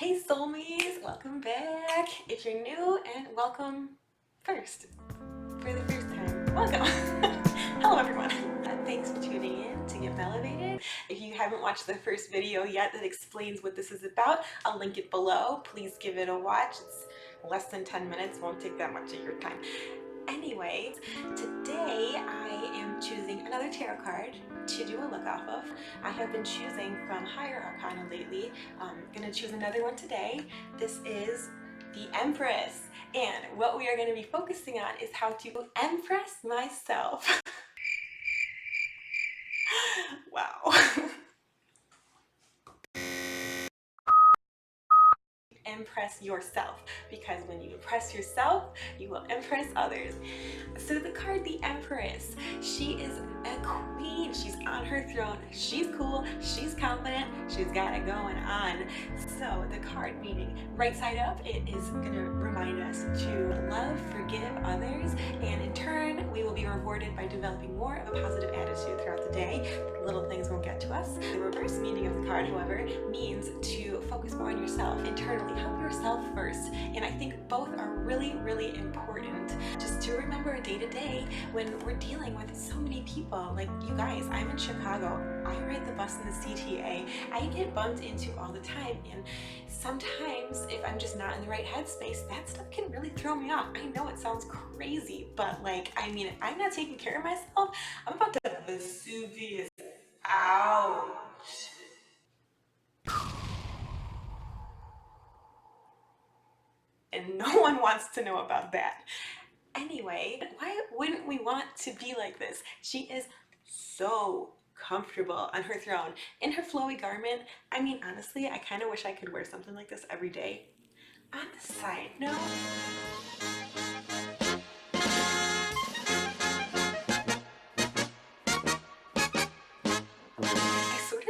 Hey soulmates, welcome back. If you're new, and welcome first. For the first time, welcome. Hello everyone. Thanks for tuning in to Get Melevated. If you haven't watched the first video yet that explains what this is about, I'll link it below. Please give it a watch. It's less than 10 minutes, won't take that much of your time. Anyways, today I am choosing another tarot card to do a look off of. I have been choosing from Higher Arcana lately. I'm gonna choose another one today. This is the Empress, and what we are going to be focusing on is how to impress myself. Wow. Impress yourself, because when you impress yourself, you will impress others. So the card, the Empress, she is a queen. She's on her throne. She's cool. She's confident. She's got it going on. So the card meaning, right side up, it is going to remind us to love, forgive others, and in turn, we will be rewarded by developing more of a positive attitude throughout the day. Little things won't get to us. The reverse meaning of the card, however, means to focus more on yourself internally. Help yourself first, and I think both are really, really important just to remember day to day when we're dealing with so many people. Like, you guys, I'm in Chicago. I ride the bus in the CTA. I get bumped into all the time, and sometimes if I'm just not in the right headspace, that stuff can really throw me off. I know it sounds crazy, but like, I mean, if I'm not taking care of myself, I'm about to Vesuvius out. And no one wants to know about that. Anyway, why wouldn't we want to be like this? She is so comfortable on her throne in her flowy garment. I mean, honestly, I kind of wish I could wear something like this every day. On the side note,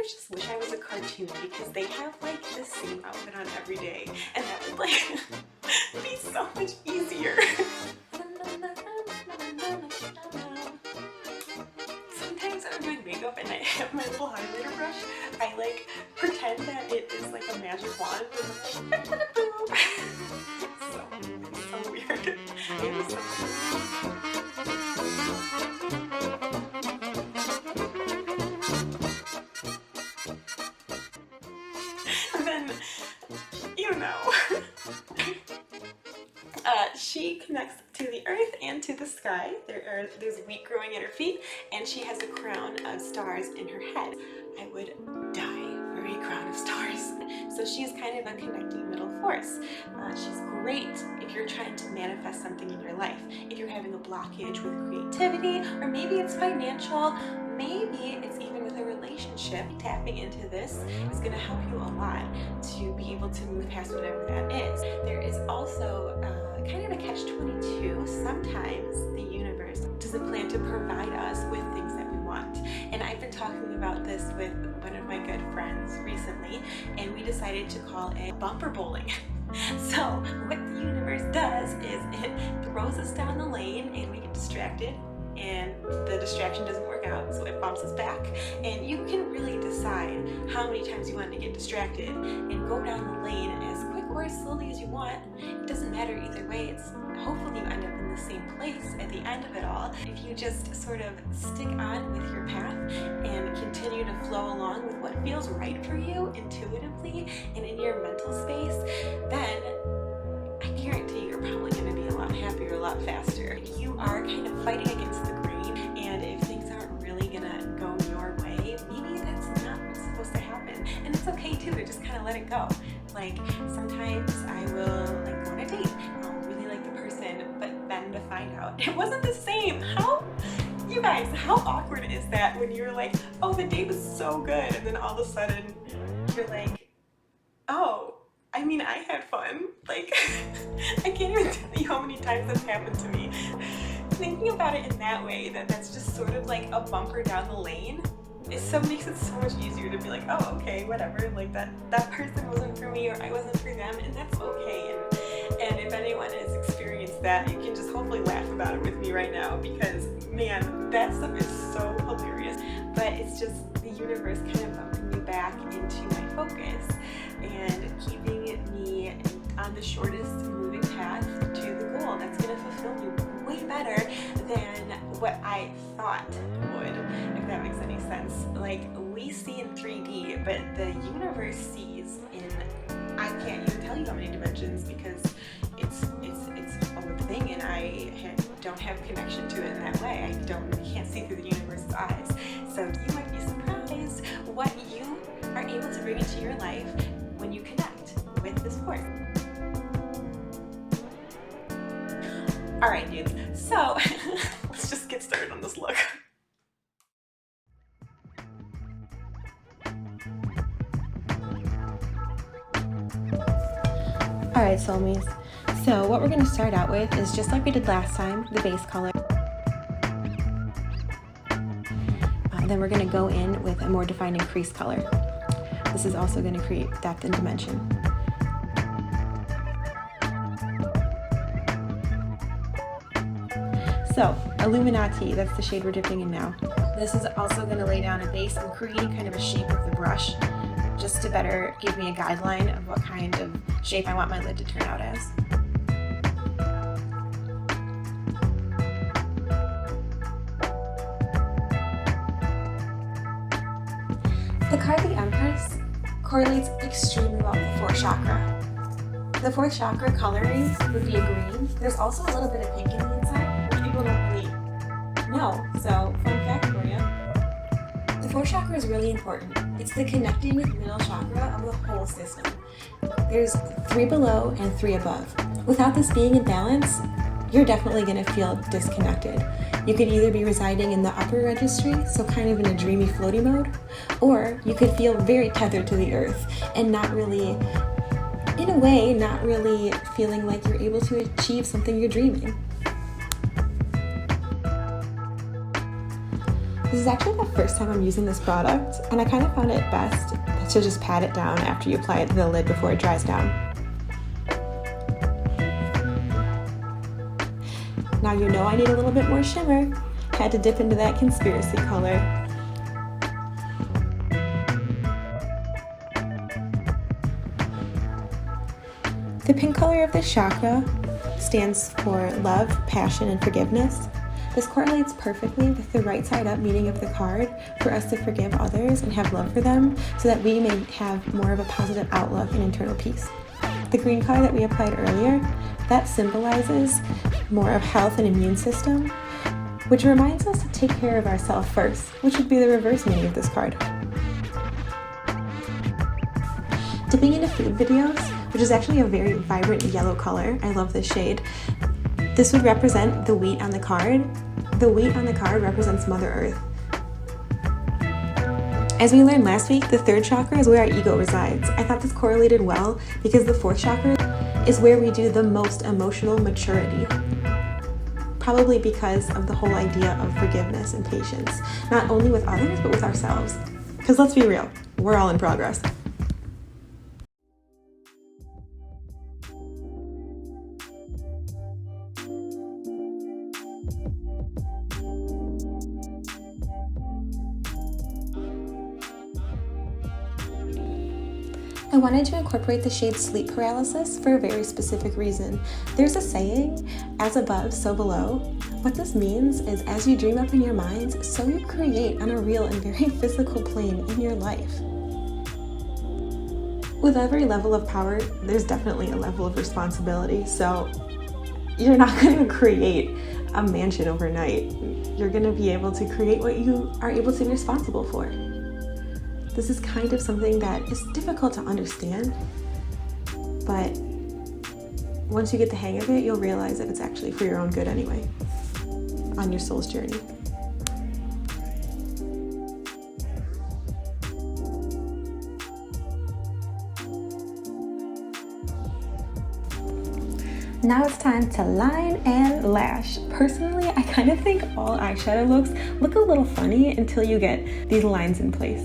just wish I was a cartoon, because they have like the same outfit on every day, and that would like be so much easier. Sometimes when I'm doing makeup and I have my little highlighter brush, I like pretend that it is like a magic wand. So weird. It was so weird. She connects to the earth and to the sky. There's wheat growing at her feet, and she has a crown of stars in her head. I would die for a crown of stars. So she's kind of a connecting middle force. She's great if you're trying to manifest something in your life. If you're having a blockage with creativity, or maybe it's financial, maybe it's even with a relationship. Tapping into this is going to help you a lot to be able to move past whatever that is. There is also kind of a catch-22. Sometimes the universe doesn't plan to provide us with things that we want. And I've been talking about this with one of my good friends recently, and we decided to call it bumper bowling. So what the universe does is it throws us down the lane and we get distracted, and the distraction doesn't work out, so it bumps us back. And you can really decide how many times you want to get distracted and go down the lane as quick or as slowly as you want. It doesn't matter either way. It's hopefully you end up in the same place at the end of it all. If you just sort of stick on with your path and continue to flow along with what feels right for you intuitively and in your mental space, then I guarantee you're probably going to be a lot happier, a lot faster. If you are kind of fighting against the grain, and if things aren't really going to go your way, maybe that's not what's supposed to happen. And it's okay too to just kind of let it go. Like, sometimes I will like go on a date, I'll really like the person, but then to find out it wasn't the same. How? You guys, how awkward is that when you're like, oh, the date was so good, and then all of a sudden you're like, oh, I mean, I had fun. Like, I can't even tell you how many times that's happened to me. Thinking about it in that way, that's just sort of like a bumper down the lane, makes it so much easier to be like, oh, okay, whatever. Like, that person wasn't for me, or I wasn't for them, and that's okay. And if anyone has experienced that, you can just hopefully laugh about it with me right now, because, man, that stuff is so hilarious. But it's just the universe kind of bumping me back into my focus and keeping shortest moving path to the goal that's going to fulfill me way better than what I thought would, if that makes any sense. Like, we see in 3D, but the universe sees in, I can't even tell you how many dimensions, because it's a whole thing, and I don't have connection to it in that way. I can't see through the universe's eyes. So you might be surprised what you are able to bring into your life when you connect with this force. Alright dudes, so let's just get started on this look. Alright soulmates, so what we're going to start out with is just like we did last time, the base color. Then we're going to go in with a more defined and crease color. This is also going to create depth and dimension. So, IlluminaTEA, that's the shade we're dipping in now. This is also going to lay down a base. I'm creating kind of a shape with the brush, just to better give me a guideline of what kind of shape I want my lid to turn out as. The card The Empress correlates extremely well with the 4th chakra. The 4th chakra coloring would be a green. There's also a little bit of pink in the inside, which people don't really know. So, fun fact for you. The 4th chakra is really important. It's the connecting with middle chakra of the whole system. There's 3 below and 3 above. Without this being in balance, you're definitely going to feel disconnected. You could either be residing in the upper registry, so kind of in a dreamy floaty mode, or you could feel very tethered to the earth and not really, in a way, not really feeling like you're able to achieve something you're dreaming. This is actually the first time I'm using this product, and I kind of found it best to just pat it down after you apply it to the lid before it dries down. Now you know I need a little bit more shimmer. Had to dip into that Conspiracy color. The pink color of this chakra stands for love, passion, and forgiveness. This correlates perfectly with the right side up meaning of the card for us to forgive others and have love for them so that we may have more of a positive outlook and internal peace. The green color that we applied earlier, that symbolizes more of health and immune system, which reminds us to take care of ourselves first, which would be the reverse meaning of this card. Dipping into food videos, which is actually a very vibrant yellow color. I love this shade. This would represent the wheat on the card. The wheat on the card represents Mother Earth. As we learned last week, the 3rd chakra is where our ego resides. I thought this correlated well because the 4th chakra is where we do the most emotional maturity. Probably because of the whole idea of forgiveness and patience, not only with others, but with ourselves. Because let's be real, we're all in progress. I wanted to incorporate the shade Sleep Paralysis for a very specific reason. There's a saying, as above, so below. What this means is as you dream up in your minds, so you create on a real and very physical plane in your life. With every level of power, there's definitely a level of responsibility, so you're not going to create a mansion overnight. You're going to be able to create what you are able to be responsible for. This is kind of something that is difficult to understand, but once you get the hang of it, you'll realize that it's actually for your own good anyway, on your soul's journey. Now it's time to line and lash. Personally, I kind of think all eyeshadow looks look a little funny until you get these lines in place.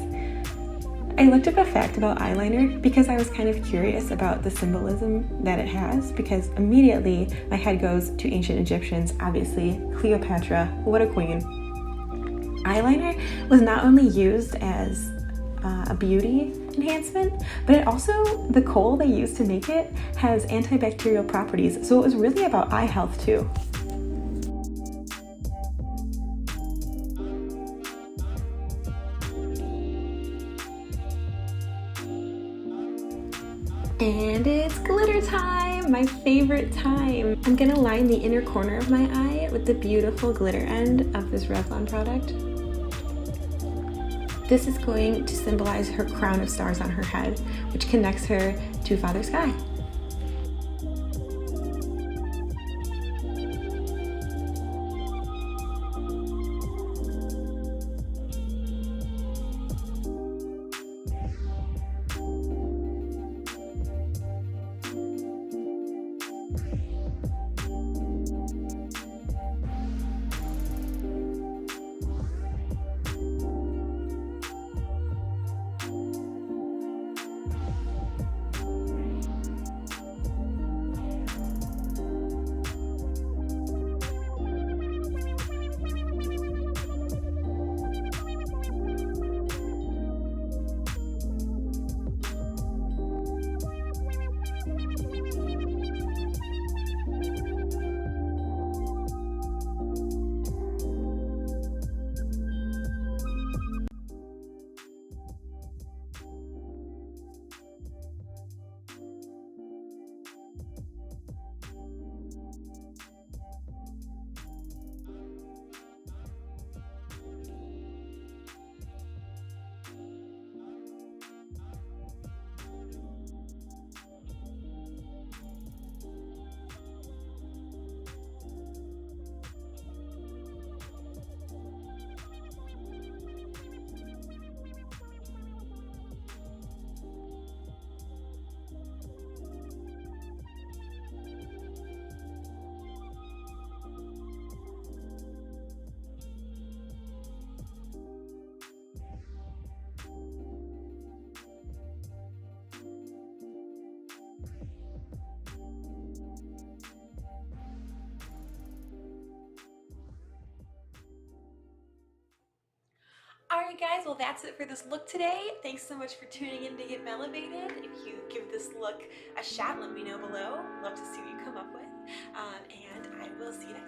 I looked up a fact about eyeliner because I was kind of curious about the symbolism that it has, because immediately my head goes to ancient Egyptians, obviously, Cleopatra, what a queen. Eyeliner was not only used as a beauty enhancement, but it also, the kohl they used to make it has antibacterial properties, so it was really about eye health too. And it's glitter time, my favorite time. I'm gonna line the inner corner of my eye with the beautiful glitter end of this Revlon product. This is going to symbolize her crown of stars on her head, which connects her to Father Sky. Alright guys, well that's it for this look today. Thanks so much for tuning in to get Melevated. If you give this look a shot, let me know below. Love to see what you come up with. And I will see you next time.